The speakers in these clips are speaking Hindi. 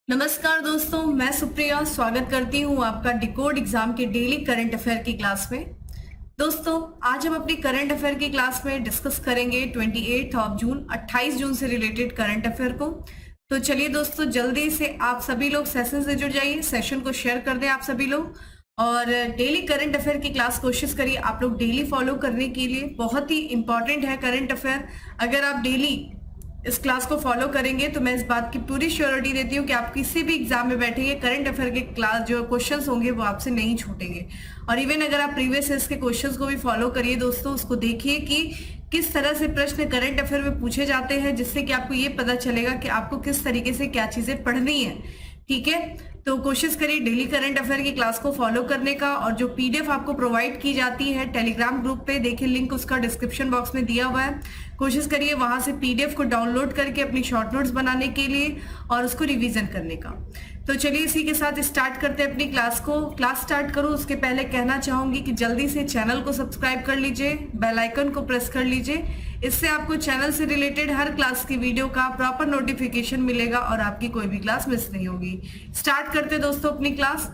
नमस्कार दोस्तों, मैं सुप्रिया स्वागत करती हूँ आपका डिकोड एग्जाम के डेली करंट अफेयर की क्लास में। दोस्तों, आज हम अपनी करंट अफेयर की क्लास में डिस्कस करेंगे 28 जून से रिलेटेड करंट अफेयर को। तो चलिए दोस्तों, जल्दी से आप सभी लोग सेशन से जुड़ जाइए, सेशन को शेयर कर दें आप सभी लोग, और डेली करंट अफेयर की क्लास कोशिश करिए आप लोग डेली फॉलो करने के लिए। बहुत ही इंपॉर्टेंट है करंट अफेयर। अगर आप डेली इस क्लास को फॉलो करेंगे तो मैं इस बात की पूरी श्योरिटी देती हूँ कि आप किसी भी एग्जाम में बैठेंगे, करंट अफेयर के क्लास जो क्वेश्चंस होंगे वो आपसे नहीं छूटेंगे। और इवन अगर आप प्रीवियस ईयर्स के क्वेश्चंस को भी फॉलो करिए दोस्तों, उसको देखिए कि किस तरह से प्रश्न करंट अफेयर में पूछे जाते हैं, जिससे कि आपको ये पता चलेगा कि आपको किस तरीके से क्या चीजें पढ़नी है। ठीक है, तो कोशिश करिए डेली करंट अफेयर की क्लास को फॉलो करने का। और जो पीडीएफ आपको प्रोवाइड की जाती है टेलीग्राम ग्रुप पे, देखिए लिंक उसका डिस्क्रिप्शन बॉक्स में दिया हुआ है। कोशिश करिए वहां से पीडीएफ को डाउनलोड करके अपनी शॉर्ट नोट्स बनाने के लिए और उसको रिवीजन करने का। तो चलिए इसी के साथ स्टार्ट करते हैं अपनी क्लास को। क्लास स्टार्ट करूं उसके पहले कहना चाहूंगी कि जल्दी से चैनल को सब्सक्राइब कर लीजिए, बेल आइकन को प्रेस कर लीजिए। इससे आपको चैनल से रिलेटेड हर क्लास की वीडियो का प्रॉपर नोटिफिकेशन मिलेगा और आपकी कोई भी क्लास मिस नहीं होगी। स्टार्ट करते हैं दोस्तों अपनी क्लास।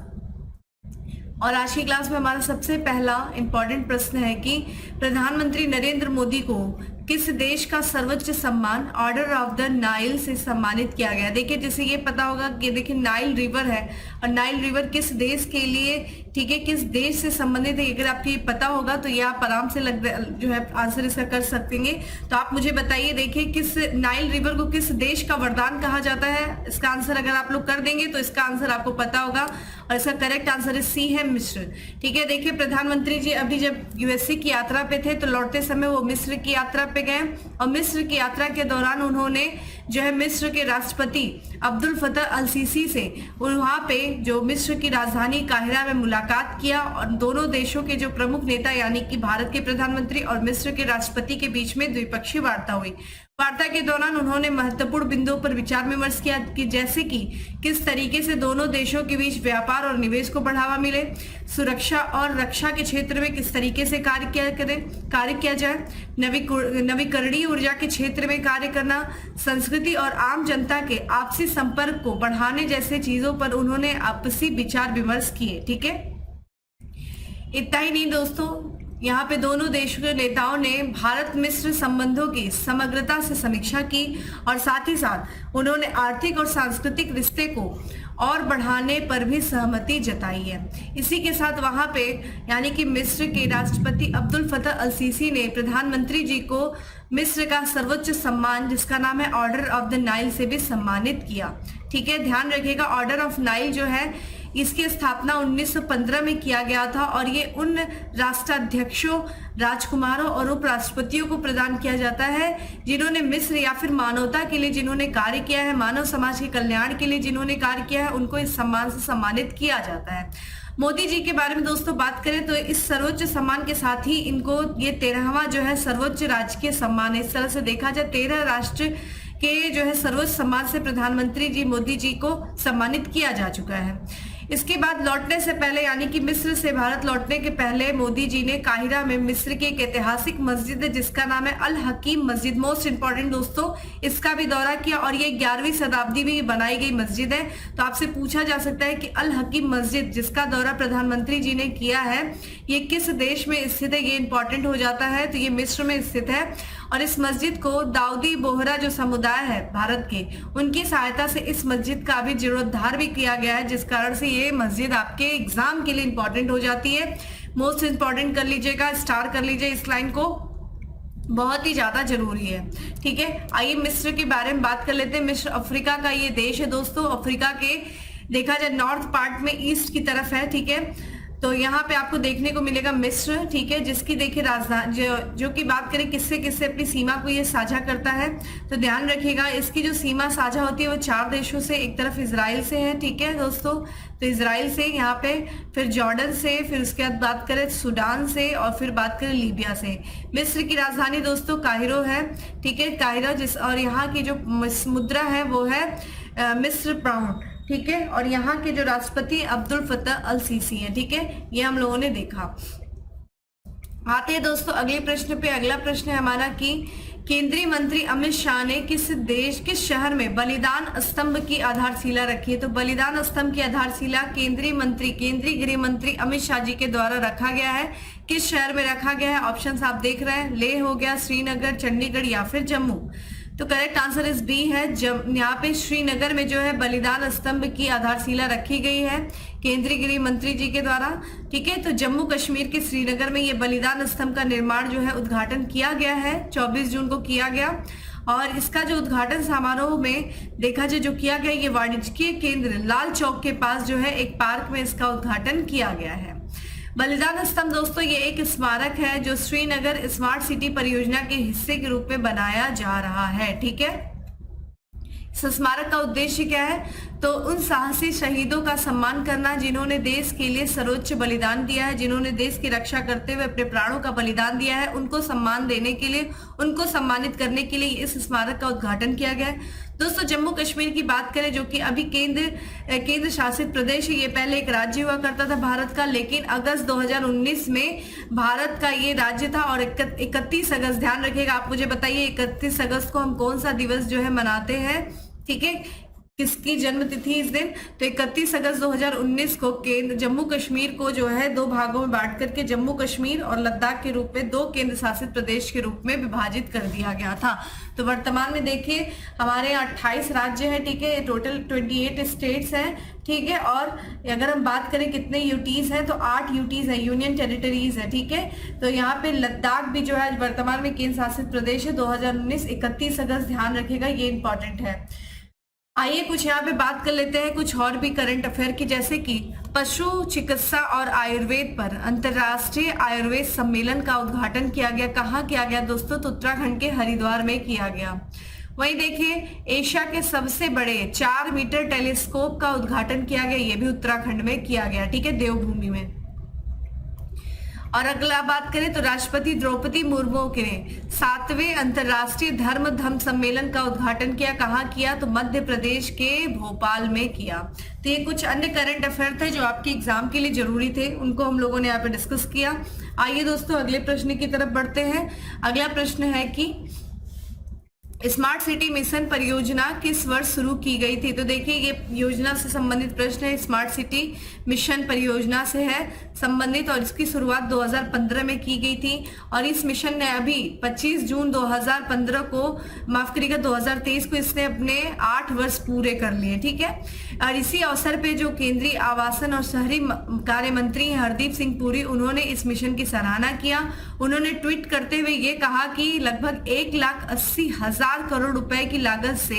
और आज की क्लास में हमारा सबसे पहला इंपॉर्टेंट प्रश्न है कि प्रधानमंत्री नरेंद्र मोदी को किस देश का सर्वोच्च सम्मान ऑर्डर ऑफ द नाइल से सम्मानित किया गया। देखिए, जैसे ये पता होगा कि देखिए नाइल रिवर है, और नाइल रिवर किस देश के लिए, ठीक है, किस देश से संबंधित है। अगर आपको ये पता होगा तो ये आप आराम से जो है आंसर इसका कर सकेंगे। तो आप मुझे बताइए, देखिए किस नाइल रिवर को किस देश का वरदान कहा जाता है। इसका आंसर अगर आप लोग कर देंगे तो इसका आंसर आपको पता होगा, और इसका करेक्ट आंसर है सी है मिस्र। ठीक है, देखिए प्रधानमंत्री जी अभी जब यूएसए की यात्रा पे थे तो लौटते समय वो मिस्र की यात्रा पे गए, और मिस्र की यात्रा के दौरान उन्होंने जो है मिस्र के राष्ट्रपति अब्दुल फतह अल सीसी से वहां पे जो मिस्र की राजधानी काहिरा में मुलाकात किया, और दोनों देशों के जो प्रमुख नेता यानी कि भारत के प्रधानमंत्री और मिस्र के राष्ट्रपति के बीच में द्विपक्षीय वार्ता हुई। वार्ता के दौरान उन्होंने महत्वपूर्ण बिंदुओं पर विचार विमर्श किया कि जैसे कि किस तरीके से दोनों देशों के बीच व्यापार और निवेश को बढ़ावा मिले, सुरक्षा और रक्षा के क्षेत्र में किस तरीके से कार्य किया जाए, नवीकरणीय ऊर्जा के क्षेत्र में कार्य करना, संस्कृति और आम जनता के आपसी संपर्क को बढ़ाने जैसे चीजों पर उन्होंने आपसी विचार विमर्श किए। ठीक है, इतना ही नहीं दोस्तों, यहाँ पे दोनों देशों के नेताओं ने भारत मिस्र संबंधों की समग्रता से समीक्षा की, और साथ ही साथ उन्होंने आर्थिक और सांस्कृतिक रिश्ते को और बढ़ाने पर भी सहमति जताई है। इसी के साथ वहां पे यानी कि मिस्र के राष्ट्रपति अब्दुल फतह अल सीसी ने प्रधानमंत्री जी को मिस्र का सर्वोच्च सम्मान जिसका नाम है ऑर्डर ऑफ द नाइल से भी सम्मानित किया। ठीक है, ध्यान रखिएगा, ऑर्डर ऑफ नाइल जो है इसकी स्थापना 1915 में किया गया था, और ये उन राष्ट्राध्यक्षों, राजकुमारों और उपराष्ट्रपतियों को प्रदान किया जाता है जिन्होंने मिस्र या फिर मानवता के लिए जिन्होंने कार्य किया है, मानव समाज के कल्याण के लिए जिन्होंने कार्य किया है, उनको इस सम्मान से सम्मानित किया जाता है। मोदी जी के बारे में दोस्तों बात करें तो इस सर्वोच्च सम्मान के साथ ही इनको ये 13वां जो है सर्वोच्च राजकीय सम्मान है। इस तरह से देखा जाए 13 राष्ट्र के जो है सर्वोच्च सम्मान से प्रधानमंत्री जी मोदी जी को सम्मानित किया जा चुका है। इसके बाद लौटने से पहले यानी कि मिस्र से भारत लौटने के पहले मोदी जी ने काहिरा में मिस्र की एक ऐतिहासिक मस्जिद है जिसका नाम है अल हकीम मस्जिद, मोस्ट इंपॉर्टेंट दोस्तों, इसका भी दौरा किया, और ये 11वीं शताब्दी में बनाई गई मस्जिद है। तो आपसे पूछा जा सकता है कि अल हकीम मस्जिद जिसका दौरा प्रधानमंत्री जी ने किया है ये किस देश में स्थित है, ये इंपॉर्टेंट हो जाता है। तो ये मिस्र में स्थित है, और इस मस्जिद को दाऊदी बोहरा जो समुदाय है भारत के, उनकी सहायता से इस मस्जिद का अभी जीर्णोद्धार भी किया गया है, जिस कारण से ये मस्जिद आपके एग्जाम के लिए इंपॉर्टेंट हो जाती है। मोस्ट इंपॉर्टेंट कर लीजिएगा, स्टार कर लीजिए इस लाइन को, बहुत ही ज्यादा जरूरी है। ठीक है, आइए मिस्र के बारे में बात कर लेते हैं। मिस्र अफ्रीका का ये देश है दोस्तों, अफ्रीका के देखा जाए नॉर्थ पार्ट में ईस्ट की तरफ है। ठीक है, तो यहाँ पे आपको देखने को मिलेगा मिस्र, ठीक है, जिसकी देखिए राजधानी जो की बात करें किससे किससे अपनी सीमा को ये साझा करता है, तो ध्यान रखिएगा इसकी जो सीमा साझा होती है वो 4 देशों से, एक तरफ इजराइल से है। ठीक है दोस्तों, तो इजराइल से यहाँ पे, फिर जॉर्डन से, फिर उसके बाद बात करें सूडान से, और फिर बात करें लीबिया से। मिस्र की राजधानी दोस्तों काहिरो है। ठीक है, काहिरो और यहाँ की जो मुद्रा है वो है मिस्र पाउंड। ठीक है, और यहाँ के जो राष्ट्रपति अब्दुल फतह अल सीसी है। ठीक है, ये हम लोगों ने देखा। आते हैं दोस्तों अगले प्रश्न पे। अगला प्रश्न है हमारा कि केंद्रीय मंत्री अमित शाह ने किस शहर में बलिदान स्तंभ की आधारशिला रखी है? तो बलिदान स्तंभ की आधारशिला केंद्रीय गृह मंत्री अमित शाह जी के द्वारा रखा गया है। किस शहर में रखा गया है? ऑप्शंस आप देख रहे हैं, लेह हो गया, श्रीनगर, चंडीगढ़ या फिर जम्मू। तो करेक्ट आंसर इस बी है। यहाँ पे श्रीनगर में जो है बलिदान स्तंभ की आधारशिला रखी गई है केंद्रीय गृह मंत्री जी के द्वारा। ठीक है, तो जम्मू कश्मीर के श्रीनगर में ये बलिदान स्तंभ का निर्माण जो है उद्घाटन किया गया है, 24 जून को किया गया। और इसका जो उद्घाटन समारोह में देखा जाए जो किया गया, ये वाणिज्यिक केंद्र लाल चौक के पास जो है एक पार्क में इसका उद्घाटन किया गया है। बलिदान स्तंभ दोस्तों ये एक स्मारक है जो श्रीनगर स्मार्ट सिटी परियोजना के हिस्से के रूप में बनाया जा रहा है। ठीक है, इस स्मारक का उद्देश्य क्या है? तो उन साहसी शहीदों का सम्मान करना जिन्होंने देश के लिए सर्वोच्च बलिदान दिया है, जिन्होंने देश की रक्षा करते हुए अपने प्राणों का बलिदान दिया है, उनको सम्मान देने के लिए, उनको सम्मानित करने के लिए इस स्मारक का उद्घाटन किया गया है। दोस्तों जम्मू कश्मीर की बात करें जो कि अभी केंद्र शासित प्रदेश है, ये पहले एक राज्य हुआ करता था भारत का, लेकिन अगस्त 2019 में भारत का ये राज्य था। और 31 अगस्त, ध्यान रखिएगा, आप मुझे बताइए 31 अगस्त को हम कौन सा दिवस जो है मनाते हैं? ठीक है, किसकी जन्म तिथि इस दिन? तो 31 अगस्त 2019 को जम्मू कश्मीर को जो है दो भागों में बांट करके जम्मू कश्मीर और लद्दाख के रूप में 2 केंद्र शासित प्रदेश के रूप में विभाजित कर दिया गया था। तो वर्तमान में देखिए हमारे यहाँ 28 राज्य हैं। ठीक है, टोटल 28 स्टेट्स हैं। ठीक है, और अगर हम बात करें कितने यूटीज हैं तो 8 यूटीज है, यूनियन टेरिटरीज है। ठीक है, तो यहाँ पे लद्दाख भी जो है वर्तमान में केंद्र शासित प्रदेश है। 2019 31 अगस्त, ध्यान रखिएगा, ये इंपॉर्टेंट है। आइए कुछ यहाँ पे बात कर लेते हैं कुछ और भी करंट अफेयर की, जैसे कि पशु चिकित्सा और आयुर्वेद पर अंतर्राष्ट्रीय आयुर्वेद सम्मेलन का उद्घाटन किया गया। कहाँ किया गया दोस्तों? तो उत्तराखंड के हरिद्वार में किया गया। वहीं देखिए एशिया के सबसे बड़े 4 मीटर टेलीस्कोप का उद्घाटन किया गया, ये भी उत्तराखंड में किया गया। ठीक है, देवभूमि में। और अगला बात करें तो राष्ट्रपति द्रौपदी मुर्मू के 7वें अंतर्राष्ट्रीय धर्म सम्मेलन का उद्घाटन किया। कहाँ किया? तो मध्य प्रदेश के भोपाल में किया। तो ये कुछ अन्य करंट अफेयर थे जो आपके एग्जाम के लिए जरूरी थे, उनको हम लोगों ने यहाँ पे डिस्कस किया। आइए दोस्तों अगले प्रश्न की तरफ बढ़ते हैं। अगला प्रश्न है कि स्मार्ट सिटी मिशन परियोजना किस वर्ष शुरू की गई थी? तो देखिए ये योजना से संबंधित प्रश्न है, स्मार्ट सिटी मिशन परियोजना से है संबंधित, और इसकी शुरुआत 2015 में की गई थी। और इस मिशन ने अभी 25 जून 2015 को, माफ करिएगा 2023 को, इसने अपने 8 वर्ष पूरे कर लिए। ठीक है, और इसी अवसर पे जो केंद्रीय आवासन और शहरी कार्य मंत्री हरदीप सिंह पुरी, उन्होंने इस मिशन की सराहना किया। उन्होंने ट्वीट करते हुए ये कहा कि लगभग 1,80,000 करोड़ रुपए की लागत से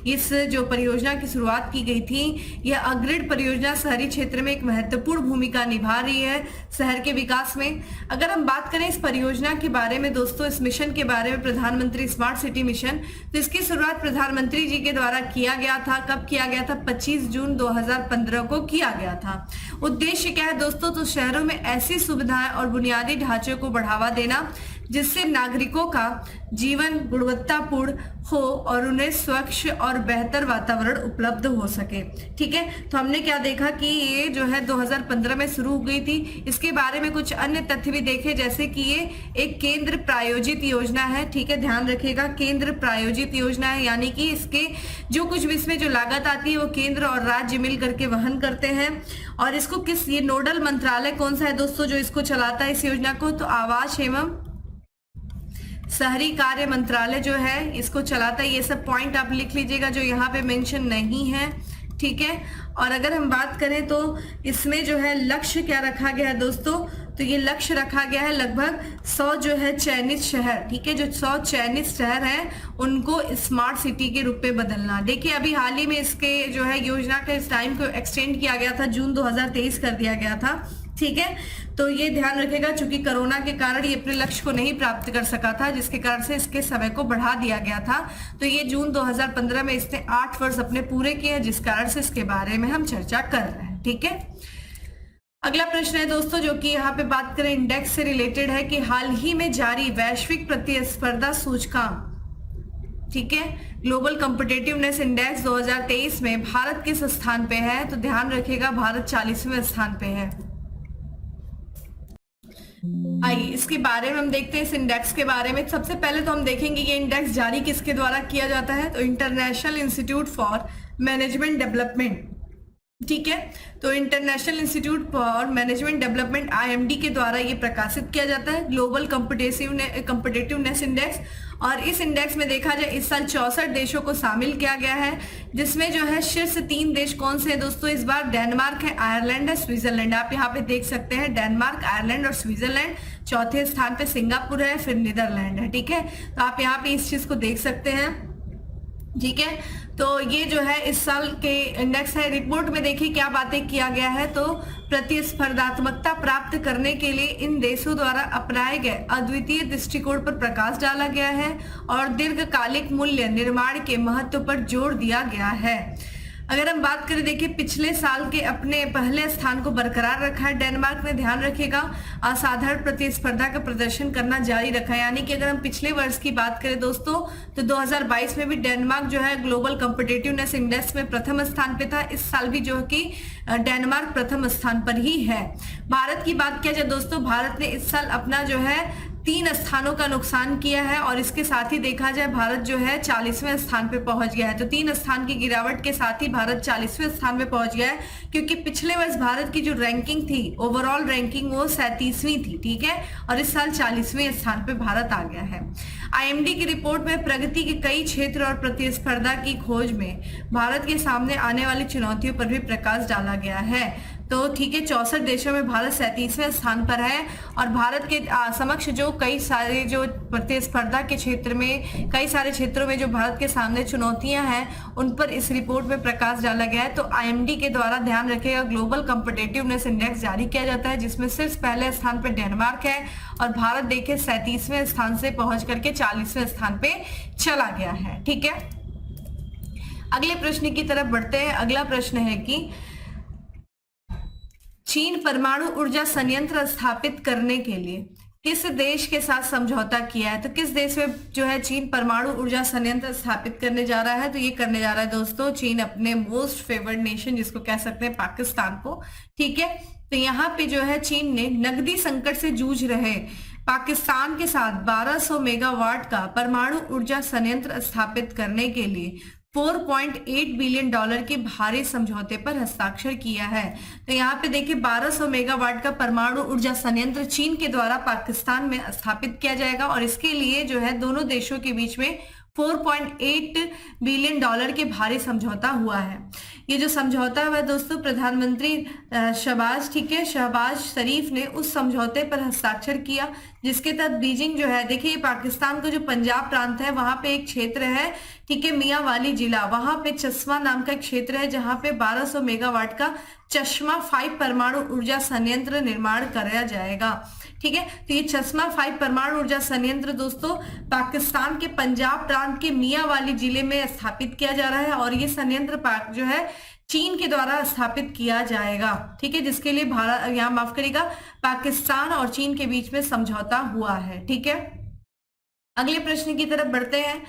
इस जो परियोजना की शुरुआत की गई थी, यह अग्रिड परियोजना शहरी क्षेत्र में एक महत्वपूर्ण भूमिका निभा रही है शहर के विकास में। अगर हम बात करें इस परियोजना के बारे में दोस्तों, इस मिशन के बारे में, प्रधानमंत्री स्मार्ट सिटी मिशन, तो इसकी शुरुआत प्रधानमंत्री जी के द्वारा किया गया था। कब किया गया था? 25 जून 2015 को किया गया था। उद्देश्य क्या है दोस्तों? तो शहरों में ऐसी सुविधाएं और बुनियादी ढांचे को बढ़ावा देना जिससे नागरिकों का जीवन गुणवत्तापूर्ण हो और उन्हें स्वच्छ और बेहतर वातावरण उपलब्ध हो सके। ठीक है, तो हमने क्या देखा कि ये जो है 2015 में शुरू हो गई थी। इसके बारे में कुछ अन्य तथ्य भी देखे, जैसे कि ये एक केंद्र प्रायोजित योजना है। ठीक है, ध्यान रखिएगा, केंद्र प्रायोजित योजना है, यानी कि इसके जो कुछ भी इसमें जो लागत आती है वो केंद्र और राज्य मिल करके वहन करते हैं। और इसको ये नोडल मंत्रालय कौन सा है दोस्तों जो इसको चलाता है इस योजना को? तो आवास एवं शहरी कार्य मंत्रालय जो है इसको चलाता है। ये सब पॉइंट आप लिख लीजिएगा जो यहाँ पे मेंशन नहीं है। ठीक है, और अगर हम बात करें तो इसमें जो है लक्ष्य क्या रखा गया है दोस्तों? तो ये लक्ष्य रखा गया है लगभग 100 जो है चयनित शहर, ठीक है, जो 100 चयनित शहर हैं उनको स्मार्ट सिटी के रूप में बदलना। देखिए अभी हाल ही में इसके जो है योजना के इस टाइम को एक्सटेंड किया गया था, जून 2023 कर दिया गया था। ठीक है, तो ये ध्यान रखेगा चूंकि कोरोना के कारण ये अपने लक्ष्य को नहीं प्राप्त कर सका था, जिसके कारण से इसके समय को बढ़ा दिया गया था। तो ये जून 2015 में इसने 8 वर्ष अपने पूरे किए, जिस कारण से इसके बारे में हम चर्चा कर रहे हैं। ठीक है, अगला प्रश्न है दोस्तों जो कि यहाँ पे बात करें इंडेक्स से रिलेटेड है कि हाल ही में जारी वैश्विक प्रतिस्पर्धा सूचकांक, ठीक है, ग्लोबल कॉम्पिटिटिवनेस इंडेक्स 2023 में भारत किस स्थान पे है? तो ध्यान रखिएगा भारत 40वें स्थान पे है। आइए इसके बारे में हम देखते हैं, इस इंडेक्स के बारे में। सबसे पहले तो हम देखेंगे ये इंडेक्स जारी किसके द्वारा किया जाता है, तो international institute for management development, ठीक है। तो international institute for management development IMD के द्वारा ये प्रकाशित किया जाता है, ग्लोबल कॉम्पिटिटिवनेस इंडेक्स। और इस इंडेक्स में देखा जाए इस साल 64 देशों को शामिल किया गया है, जिसमें जो है शीर्ष 3 देश कौन से हैं दोस्तों इस बार, डेनमार्क है, आयरलैंड है, स्विट्जरलैंड। आप यहाँ पे देख सकते हैं डेनमार्क, आयरलैंड और स्विट्जरलैंड। चौथे स्थान पे सिंगापुर है, फिर नीदरलैंड है, ठीक है। तो आप यहाँ पे इस चीज को देख सकते हैं, ठीक है। तो ये जो है इस साल के इंडेक्स है। रिपोर्ट में देखिए क्या बातें किया गया है, तो प्रतिस्पर्धात्मकता प्राप्त करने के लिए इन देशों द्वारा अपनाए गए अद्वितीय दृष्टिकोण पर प्रकाश डाला गया है और दीर्घकालिक मूल्य निर्माण के महत्व पर जोर दिया गया है। अगर हम बात करें, देखिए पिछले साल के अपने पहले स्थान को बरकरार रखा है डेनमार्क ने, ध्यान रखिएगा, असाधारण प्रतिस्पर्धा का प्रदर्शन करना जारी रखा है। यानी कि अगर हम पिछले वर्ष की बात करें दोस्तों, तो 2022 में भी डेनमार्क जो है ग्लोबल कॉम्पिटिटिवनेस इंडेक्स में प्रथम स्थान पे था। इस साल भी जो है कि डेनमार्क प्रथम स्थान पर ही है। भारत की बात किया जाए दोस्तों, भारत ने इस साल अपना जो है 3 स्थानों का नुकसान किया है और इसके साथ ही देखा जाए भारत जो है 40वें स्थान पे पहुंच गया है। तो 3 स्थान की गिरावट के साथ ही भारत 40वें स्थान पे पहुंच गया है, क्योंकि पिछले वर्ष भारत की जो रैंकिंग थी, ओवरऑल रैंकिंग, वो 37वीं थी, ठीक है। और इस साल 40वें स्थान पे भारत आ गया है। IMD की रिपोर्ट में प्रगति के कई क्षेत्र और प्रतिस्पर्धा की खोज में भारत के सामने आने वाली चुनौतियों पर भी प्रकाश डाला गया है। तो ठीक है, 64 देशों में भारत 37वें स्थान पर है और भारत के समक्ष जो कई सारे जो प्रतिस्पर्धा के क्षेत्र में, कई सारे क्षेत्रों में जो भारत के सामने चुनौतियां हैं, उन पर इस रिपोर्ट में प्रकाश डाला गया है। तो IMD के द्वारा ध्यान रखिएगा ग्लोबल कॉम्पिटिटिवनेस इंडेक्स जारी किया जाता है, जिसमें सिर्फ पहले स्थान पर डेनमार्क है और भारत देखिए 37वें स्थान से पहुंच करके 40वें स्थान पे चला गया है, ठीक है। अगले प्रश्न की तरफ बढ़ते हैं। अगला प्रश्न है कि चीन परमाणु ऊर्जा संयंत्र स्थापित करने के लिए किस देश के साथ समझौता किया है। तो किस देश में जो है चीन परमाणु ऊर्जा संयंत्र स्थापित करने जा रहा है, तो ये करने जा रहा है दोस्तों चीन अपने मोस्ट फेवर्ड नेशन, जिसको कह सकते हैं पाकिस्तान को, ठीक है। तो यहाँ पे जो है चीन ने नकदी संकट से जूझ रहे पाकिस्तान के साथ 1200 मेगावाट का परमाणु ऊर्जा संयंत्र स्थापित करने के लिए $4.8 बिलियन के भारी समझौते पर हस्ताक्षर किया है। तो यहाँ पे देखिए 1200 मेगावाट का परमाणु ऊर्जा संयंत्र चीन के द्वारा पाकिस्तान में स्थापित किया जाएगा और इसके लिए जो है दोनों देशों के बीच में $4.8 बिलियन के भारी समझौता हुआ है। ये जो समझौता है दोस्तों प्रधानमंत्री शहबाज शरीफ ने उस समझौते पर हस्ताक्षर किया, जिसके तहत बीजिंग जो है, देखिए पाकिस्तान का जो पंजाब प्रांत है वहां पे एक क्षेत्र है, ठीक है, मियांवाली जिला, वहां पे चश्मा नाम का एक क्षेत्र है जहां पे 1200 मेगावाट का चश्मा 5 परमाणु ऊर्जा संयंत्र निर्माण कराया जाएगा, ठीक है। तो ये चश्मा 5 परमाणु ऊर्जा संयंत्र दोस्तों पाकिस्तान के पंजाब प्रांत के मियांवाली जिले में स्थापित किया जा रहा है और ये संयंत्र जो है चीन के द्वारा स्थापित किया जाएगा, ठीक है, जिसके लिए भारत, यहाँ माफ करिएगा, पाकिस्तान और चीन के बीच में समझौता हुआ है, ठीक है। अगले प्रश्न की तरफ बढ़ते हैं।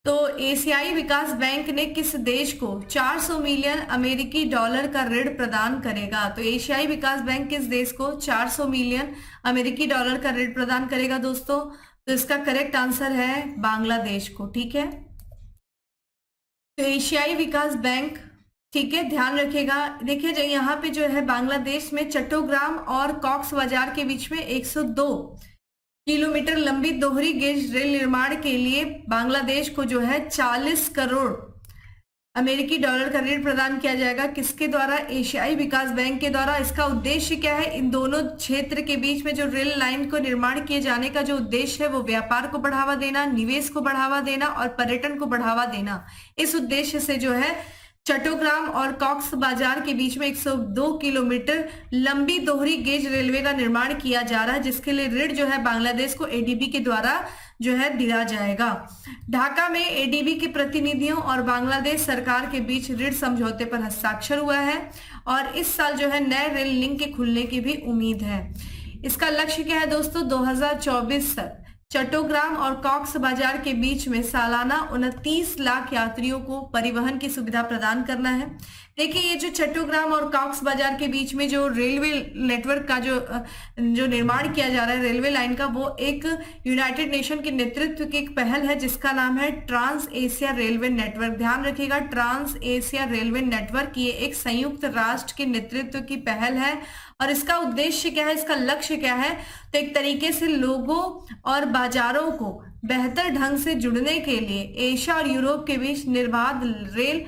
तो एशियाई विकास बैंक ने किस देश को $400 मिलियन का ऋण प्रदान करेगा। तो एशियाई विकास बैंक किस देश को $400 मिलियन का ऋण प्रदान करेगा दोस्तों। तो इसका करेक्ट आंसर है बांग्लादेश को, ठीक है। तो एशियाई विकास बैंक, ठीक है, ध्यान रखिएगा। देखिए जो यहाँ पे जो है बांग्लादेश में चट्टोग्राम और कॉक्स बाजार के बीच में 102 किलोमीटर लंबी दोहरी गेज रेल निर्माण के लिए बांग्लादेश को जो है $40 करोड़ का ऋण प्रदान किया जाएगा। किसके द्वारा? एशियाई विकास बैंक के द्वारा। इसका उद्देश्य क्या है? इन दोनों क्षेत्र के बीच में जो रेल लाइन को निर्माण किए जाने का जो उद्देश्य है वो व्यापार को बढ़ावा देना, निवेश को बढ़ावा देना और पर्यटन को बढ़ावा देना। इस उद्देश्य से जो है चट्टोग्राम और कॉक्स बाजार के बीच में 102 किलोमीटर लंबी दोहरी गेज रेलवे का निर्माण किया जा रहा है, जिसके लिए ऋण जो है बांग्लादेश को एडीबी के द्वारा जो है दिया जाएगा। ढाका में एडीबी के प्रतिनिधियों और बांग्लादेश सरकार के बीच ऋण समझौते पर हस्ताक्षर हुआ है और इस साल जो है नए रेल लिंक के खुलने की भी उम्मीद है। इसका लक्ष्य क्या है दोस्तों? 2024 तक चट्टोग्राम और कॉक्स बाजार के बीच में सालाना 29 लाख यात्रियों को परिवहन की सुविधा प्रदान करना है। देखिए ये जो चट्टोग्राम और कॉक्स बाजार के बीच में जो रेलवे नेटवर्क का जो निर्माण किया जा रहा है रेलवे लाइन का, वो एक यूनाइटेड नेशन के नेतृत्व की एक पहल है जिसका नाम है ट्रांस एशिया रेलवे नेटवर्क। ध्यान रखिएगा, ट्रांस एशिया रेलवे नेटवर्क ये एक संयुक्त राष्ट्र के नेतृत्व की पहल है। और इसका उद्देश्य क्या है, इसका लक्ष्य क्या है, तो एक तरीके से लोगों और बाजारों को बेहतर ढंग से जुड़ने के लिए एशिया और यूरोप के बीच निर्बाध रेल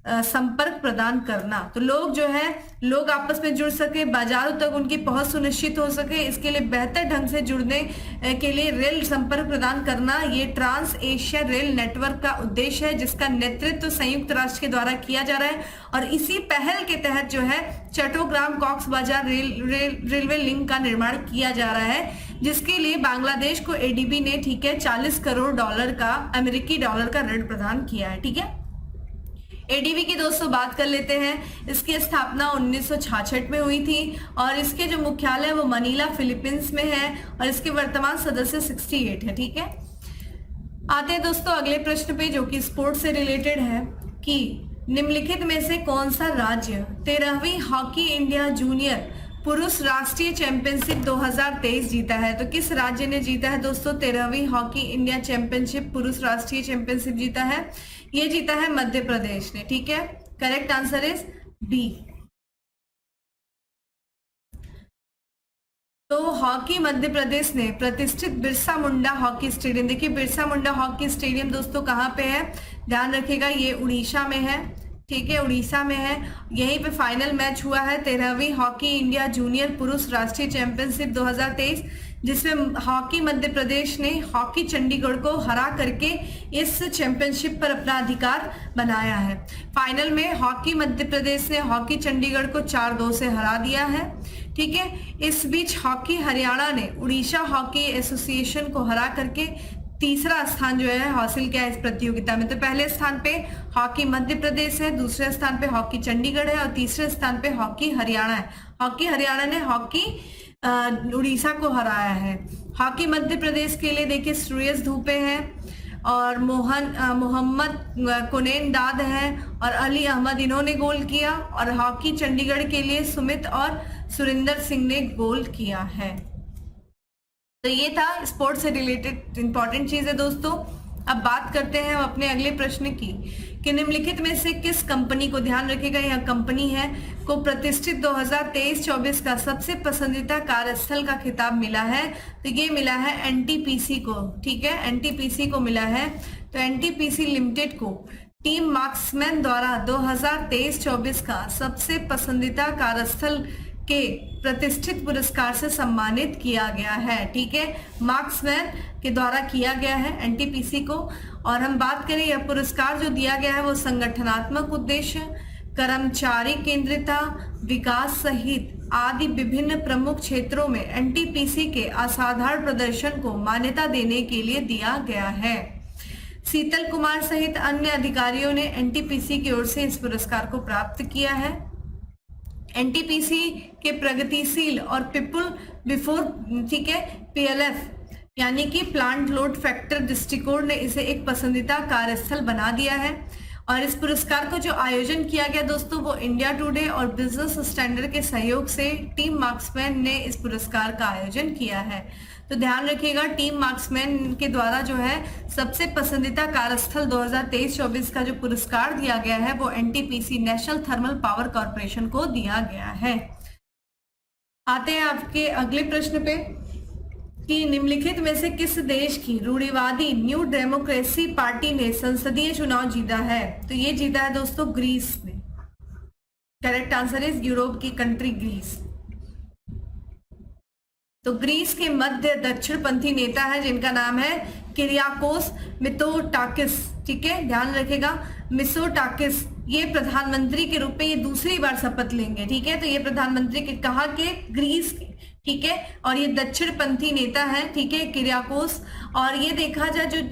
संपर्क प्रदान करना। तो लोग आपस में जुड़ सके, बाजारों तक उनकी पहुंच सुनिश्चित हो सके, इसके लिए बेहतर ढंग से जुड़ने के लिए रेल संपर्क प्रदान करना, ये ट्रांस एशिया रेल नेटवर्क का उद्देश्य है जिसका नेतृत्व संयुक्त राष्ट्र के द्वारा किया जा रहा है। और इसी पहल के तहत जो है चट्टोग्राम कॉक्स बाजार रेलवे लिंक का निर्माण किया जा रहा है, जिसके लिए बांग्लादेश को एडीबी ने 40 करोड़ डॉलर का, अमेरिकी डॉलर का ऋण प्रदान किया है। ठीक है, एडीबी की दोस्तों बात कर लेते हैं। इसकी स्थापना 1966 में हुई थी और इसके जो मुख्यालय वो मनीला फिलीपींस में है और इसके वर्तमान सदस्य 68 है। ठीक है, आते हैं दोस्तों अगले प्रश्न पे जो कि स्पोर्ट्स से रिलेटेड है कि निम्नलिखित में से कौन सा राज्य 13वीं हॉकी इंडिया जूनियर पुरुष राष्ट्रीय चैंपियनशिप 2023 जीता है। तो किस राज्य ने जीता है दोस्तों 13वीं हॉकी इंडिया चैंपियनशिप, पुरुष राष्ट्रीय चैंपियनशिप जीता है? ये जीता है मध्य प्रदेश ने। ठीक है, करेक्ट आंसर इज बी। तो हॉकी मध्य प्रदेश ने प्रतिष्ठित बिरसा मुंडा हॉकी स्टेडियम, देखिए बिरसा मुंडा हॉकी स्टेडियम दोस्तों कहाँ पे है, ध्यान रखिएगा, ये उड़ीसा में है। ठीक है, उड़ीसा में है। यहीं पे फाइनल मैच हुआ है 13वीं हॉकी इंडिया जूनियर पुरुष राष्ट्रीय चैंपियनशिप 2023, जिसमें हॉकी मध्य प्रदेश ने हॉकी चंडीगढ़ को हरा करके इस चैंपियनशिप पर अपना अधिकार बनाया है। फाइनल में हॉकी मध्य प्रदेश ने हॉकी चंडीगढ़ को 4-2 से हरा दिया है। ठीक है, इस बीच हॉकी हरियाणा ने उड़ीसा हॉकी एसोसिएशन को हरा करके तीसरा स्थान जो है हासिल किया इस प्रतियोगिता में। तो पहले स्थान पे हॉकी मध्य प्रदेश है, दूसरे स्थान पे हॉकी चंडीगढ़ है और तीसरे स्थान पे हॉकी हरियाणा है। हॉकी हरियाणा ने हॉकी उड़ीसा को हराया है। हॉकी मध्य प्रदेश के लिए देखिए श्रेयस धूपे है और मोहम्मद कुनैन दाद है और अली अहमद, इन्होंने गोल किया। और हॉकी चंडीगढ़ के लिए सुमित और सुरिंदर सिंह ने गोल किया है। तो ये था स्पोर्ट्स से रिलेटेड इंपॉर्टेंट चीज है दोस्तों। अब बात करते हैं हम अपने अगले प्रश्न की कि निम्नलिखित में से किस कंपनी को, ध्यान रखिएगा यह कंपनी है, को प्रतिष्ठित 2023-24 का सबसे पसंदीदा कार्यस्थल का खिताब मिला है। तो ये मिला है एनटीपीसी को। ठीक है, एनटीपीसी को मिला है। तो एनटीपीसी लिमिटेड को टीम मार्क्समैन द्वारा 2023-24 का सबसे पसंदीदा कार्यस्थल के प्रतिष्ठित पुरस्कार से सम्मानित किया गया है। ठीक है, मार्क्समैन के द्वारा किया गया है एनटीपीसी को। और हम बात करें यह पुरस्कार जो दिया गया है वो संगठनात्मक उद्देश्य, कर्मचारी केंद्रिता, विकास सहित आदि विभिन्न प्रमुख क्षेत्रों में एनटीपीसी के असाधारण प्रदर्शन को मान्यता देने के लिए दिया गया है। शीतल कुमार सहित अन्य अधिकारियों ने एनटीपीसी की ओर से इस पुरस्कार को प्राप्त किया है। एनटीपीसी के प्रगतिशील और पीपल बिफोर, ठीक है, पीएलएफ यानी कि प्लांट लोड फैक्टर दृष्टिकोण ने इसे एक पसंदीदा कार्यस्थल बना दिया है। और इस पुरस्कार को जो आयोजन किया गया दोस्तों वो इंडिया टुडे और बिजनेस स्टैंडर्ड के सहयोग से टीम मार्क्समैन ने इस पुरस्कार का आयोजन किया है। तो ध्यान रखिएगा, टीम मार्क्समैन के द्वारा जो है सबसे पसंदीदा कार्यस्थल 2023-24 का जो पुरस्कार दिया गया है वो NTPC national thermal power corporation को दिया गया है। आते हैं आपके अगले प्रश्न पे कि निम्नलिखित में से किस देश की रूढ़िवादी न्यू डेमोक्रेसी पार्टी ने संसदीय चुनाव जीता है? तो ये जीता है दोस्तों ग्रीस ने। करेक्ट आंसर इज यूरोप की कंट्री ग्रीस। तो ग्रीस के मध्य दक्षिण पंथी नेता है जिनका नाम है किरियाकोस मित्सोटाकिस। ठीक है, ध्यान रखेगा मित्सोटाकिस ये प्रधानमंत्री के रूप में ये दूसरी बार शपथ लेंगे। ठीक है, तो ये प्रधानमंत्री के कहा के ग्रीस के, ठीक है, और ये दक्षिण पंथी नेता है। ठीक है, किरियाकोस, और ये देखा जाए जो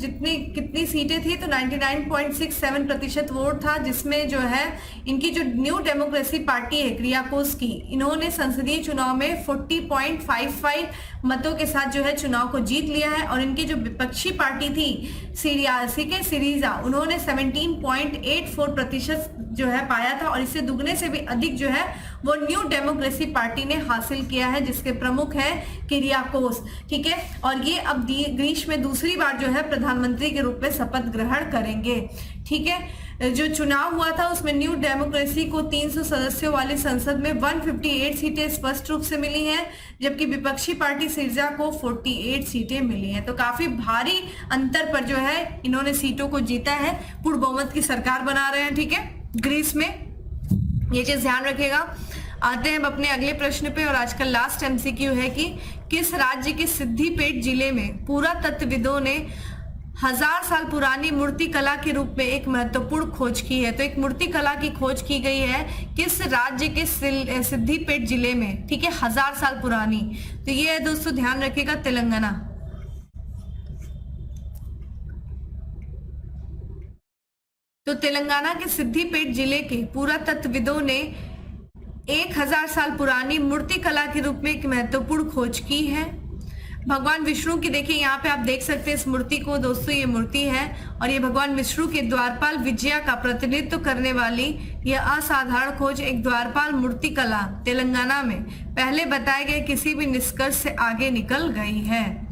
कितनी सीटें थी तो 99.67% वोट था, जिसमें जो है इनकी जो न्यू डेमोक्रेसी पार्टी है क्रियाकोस की, इन्होंने संसदीय चुनाव में 40.55 मतों के साथ जो है चुनाव को जीत लिया है। और इनकी जो विपक्षी पार्टी थी सिरीजा, उन्होंने 17.84% जो है पाया था, और इससे दुगने से भी अधिक जो है वो न्यू डेमोक्रेसी पार्टी ने हासिल किया है, जिसके प्रमुख है किरियाकोस। ठीक है, और ये अब ग्रीस में दूसरी बार जो है प्रधानमंत्री के रूप में शपथ ग्रहण करेंगे। ठीक है, जो चुनाव हुआ था उसमें न्यू डेमोक्रेसी को 300 सदस्यों वाली संसद में 158 सीटें स्पष्ट रूप से मिली हैं, जबकि विपक्षी पार्टी सिरिजा को 48 सीटें मिली हैं। तो काफी भारी अंतर पर जो है इन्होंने सीटों को जीता है, पूर्ण बहुमत की सरकार बना रहे हैं। ठीक है, ग्रीस में ये चीज ध्यान रखेगा। आते हैं अब अपने अगले प्रश्न पे, और आज का लास्ट एमसीक्यू है कि किस राज्य के सिद्धिपेट जिले में पुरातत्वविदों ने 1000 साल पुरानी मूर्ति कला के रूप में एक महत्वपूर्ण खोज की है। तो एक मूर्ति कला की खोज की गई है किस राज्य के सिद्धिपेट जिले में। ठीक है, 1000 साल पुरानी, तो ये है दोस्तों, ध्यान रखिएगा, तेलंगाना। तो तेलंगाना के सिद्धिपेट जिले के पुरातत्वविदों ने 1000 साल पुरानी मूर्ति कला के रूप में एक महत्वपूर्ण खोज की है। भगवान विष्णु की, देखिए यहाँ पे आप देख सकते हैं इस मूर्ति को दोस्तों, ये मूर्ति है और ये भगवान विष्णु के द्वारपाल विजया का प्रतिनिधित्व करने वाली यह असाधारण खोज एक द्वारपाल मूर्ति कला तेलंगाना में पहले बताए गए किसी भी निष्कर्ष से आगे निकल गई है।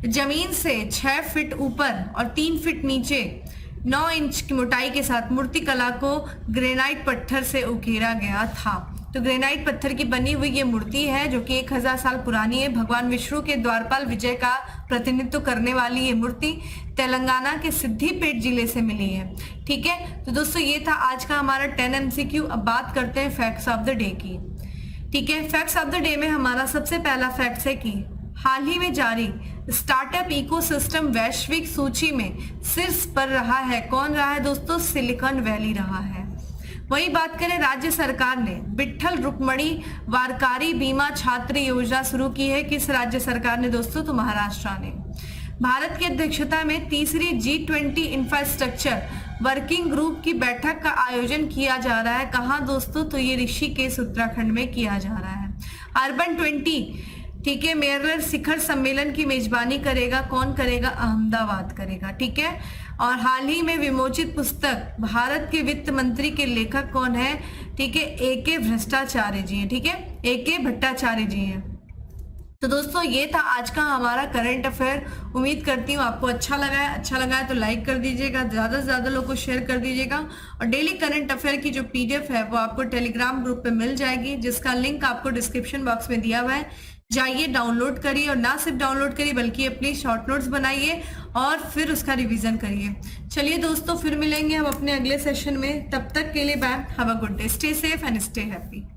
जमीन से 6 फीट ऊपर और 3 फीट नीचे 9 इंच की मोटाई के साथ मूर्ति कला को ग्रेनाइट पत्थर से उकेरा गया था। तो ग्रेनाइट पत्थर की बनी हुई ये मूर्ति है जो कि 1000 साल पुरानी है। भगवान विष्णु के द्वारपाल विजय का प्रतिनिधित्व करने वाली ये मूर्ति तेलंगाना के सिद्धिपेट जिले से मिली है। ठीक है, तो दोस्तों ये था आज का हमारा 10 MCQ। अब बात करते हैं फैक्ट्स ऑफ द डे की। ठीक है, फैक्ट्स ऑफ द डे में हमारा सबसे पहला फैक्ट है कि हाल ही में जारी स्टार्टअप इकोसिस्टम वैश्विक सूची में शीर्ष पर रहा है। कौन रहा है दोस्तों? सिलिकॉन वैली रहा है। वही बात करें, राज्य सरकार ने विट्ठल रुक्मणी वारकारी बीमा छात्र योजना शुरू की है। किस राज्य सरकार ने दोस्तों? तो महाराष्ट्र ने। भारत की अध्यक्षता में तीसरी G20 इंफ्रास्ट्रक्चर वर्किंग ग्रुप की बैठक का आयोजन किया जा रहा है। कहाँ दोस्तों? तो ये ऋषिकेश उत्तराखंड में किया जा रहा है। अर्बन 20 ठीक है मेयरलर शिखर सम्मेलन की मेजबानी करेगा। कौन करेगा? अहमदाबाद करेगा। ठीक है, और हाल ही में विमोचित पुस्तक भारत के वित्त मंत्री के लेखक कौन है? ठीक है, AK भट्टाचार्य जी हैं। ठीक है, AK भट्टाचार्य जी हैं। तो दोस्तों ये था आज का हमारा करंट अफेयर। उम्मीद करती हूँ आपको अच्छा लगा है। अच्छा लगा है तो लाइक कर दीजिएगा, ज्यादा से ज्यादा लोग को शेयर कर दीजिएगा। और डेली करंट अफेयर की जो PDF है वो आपको टेलीग्राम ग्रुप पे मिल जाएगी, जिसका लिंक आपको डिस्क्रिप्शन बॉक्स में दिया हुआ है। जाइए डाउनलोड करिए, और ना सिर्फ डाउनलोड करिए बल्कि अपनी शॉर्ट नोट्स बनाइए और फिर उसका रिवीजन करिए। चलिए दोस्तों, फिर मिलेंगे हम अपने अगले सेशन में। तब तक के लिए bye, have a good day, stay safe and stay happy.